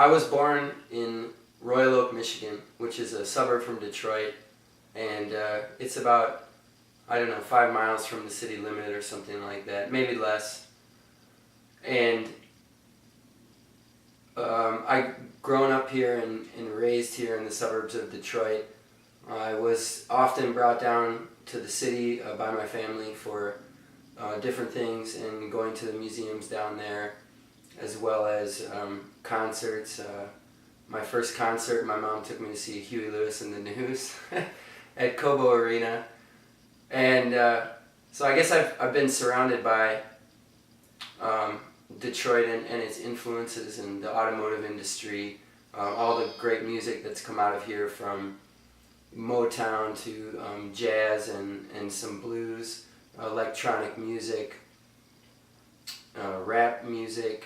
I was born in Royal Oak, Michigan, which is a suburb from Detroit, and it's about, I don't know, 5 miles from the city limit or something like that, maybe less. And I grown up here and raised here in the suburbs of Detroit. I was often brought down to the city by my family for different things and going to the museums down there, as well as concerts. My first concert, my mom took me to see Huey Lewis and the News at Cobo Arena. And so I guess I've been surrounded by Detroit and its influences in the automotive industry, all the great music that's come out of here, from Motown to jazz and some blues, electronic music, rap music,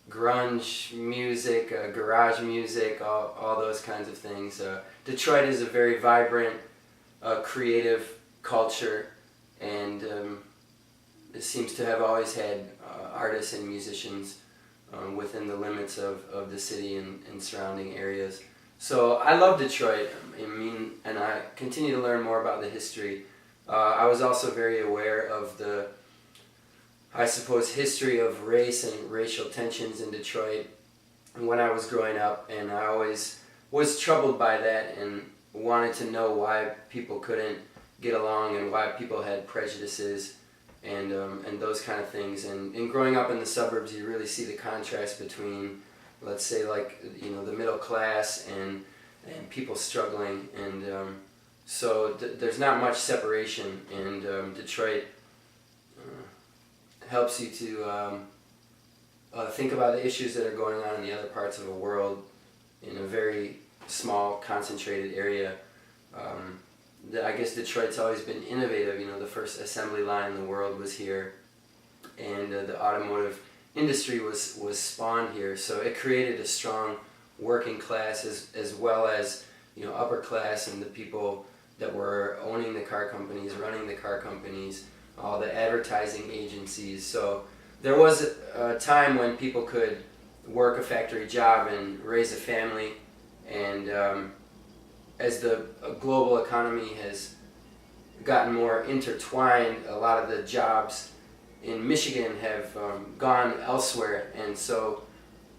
grunge music, garage music, all those kinds of things. Detroit is a very vibrant, creative culture, and it seems to have always had artists and musicians within the limits of the city and surrounding areas. So I love Detroit, and I continue to learn more about the history. I was also very aware of the, I suppose, history of race and racial tensions in Detroit when I was growing up, and I always was troubled by that and wanted to know why people couldn't get along and why people had prejudices and those kind of things. And growing up in the suburbs, you really see the contrast between, let's say, like, you know, the middle class and people struggling, and so there's not much separation, and Detroit helps you to think about the issues that are going on in the other parts of the world in a very small, concentrated area. I guess Detroit's always been innovative. You know, the first assembly line in the world was here, and the automotive industry was spawned here. So it created a strong working class as well as, you know, upper class and the people that were owning the car companies, running the car companies, all the advertising agencies. So there was a time when people could work a factory job and raise a family, and as the global economy has gotten more intertwined, a lot of the jobs in Michigan have gone elsewhere, and so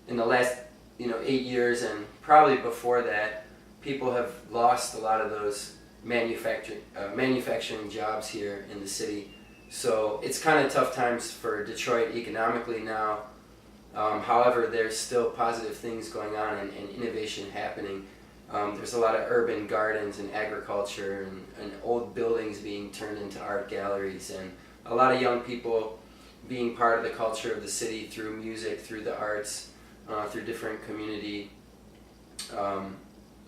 in the last 8 years, and probably before that, people have lost a lot of those manufacturing jobs here in the city. So it's kind of tough times for Detroit economically now. However, there's still positive things going on and innovation happening. There's a lot of urban gardens and agriculture and old buildings being turned into art galleries, and a lot of young people being part of the culture of the city through music, through the arts, through different community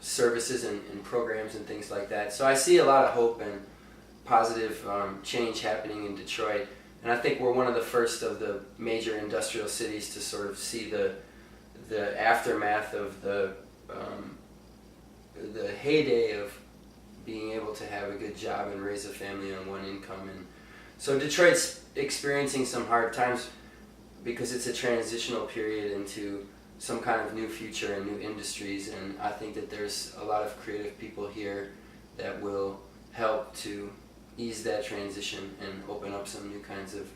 services and programs and things like that. So I see a lot of hope and positive change happening in Detroit, and I think we're one of the first of the major industrial cities to sort of see the aftermath of the heyday of being able to have a good job and raise a family on one income. And so Detroit's experiencing some hard times because it's a transitional period into some kind of new future and new industries, and I think that there's a lot of creative people here that will help to ease that transition and open up some new kinds of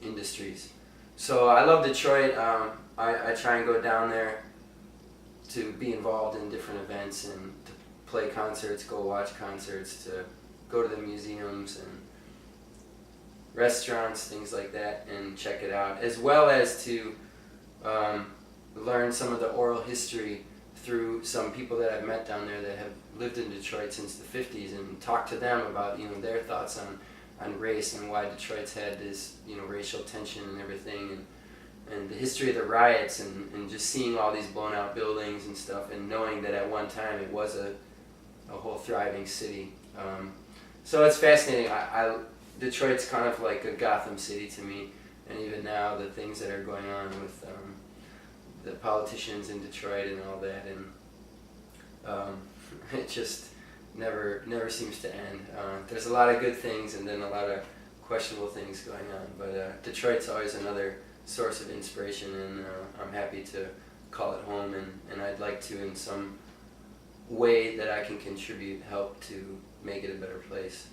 industries. So I love Detroit. I try and go down there to be involved in different events and to play concerts, go watch concerts, to go to the museums and restaurants, things like that, and check it out, as well as to learn some of the oral history through some people that I've met down there that have lived in Detroit since the 50s, and talk to them about, you know, their thoughts on race and why Detroit's had this, you know, racial tension and everything, and the history of the riots, and just seeing all these blown out buildings and stuff, and knowing that at one time it was a whole thriving city. So it's fascinating. Detroit's kind of like a Gotham City to me, and even now the things that are going on with the politicians in Detroit and all that, and it just never seems to end. There's a lot of good things and then a lot of questionable things going on, but Detroit's always another source of inspiration, and I'm happy to call it home, and I'd like to, in some way that I can contribute, help to make it a better place.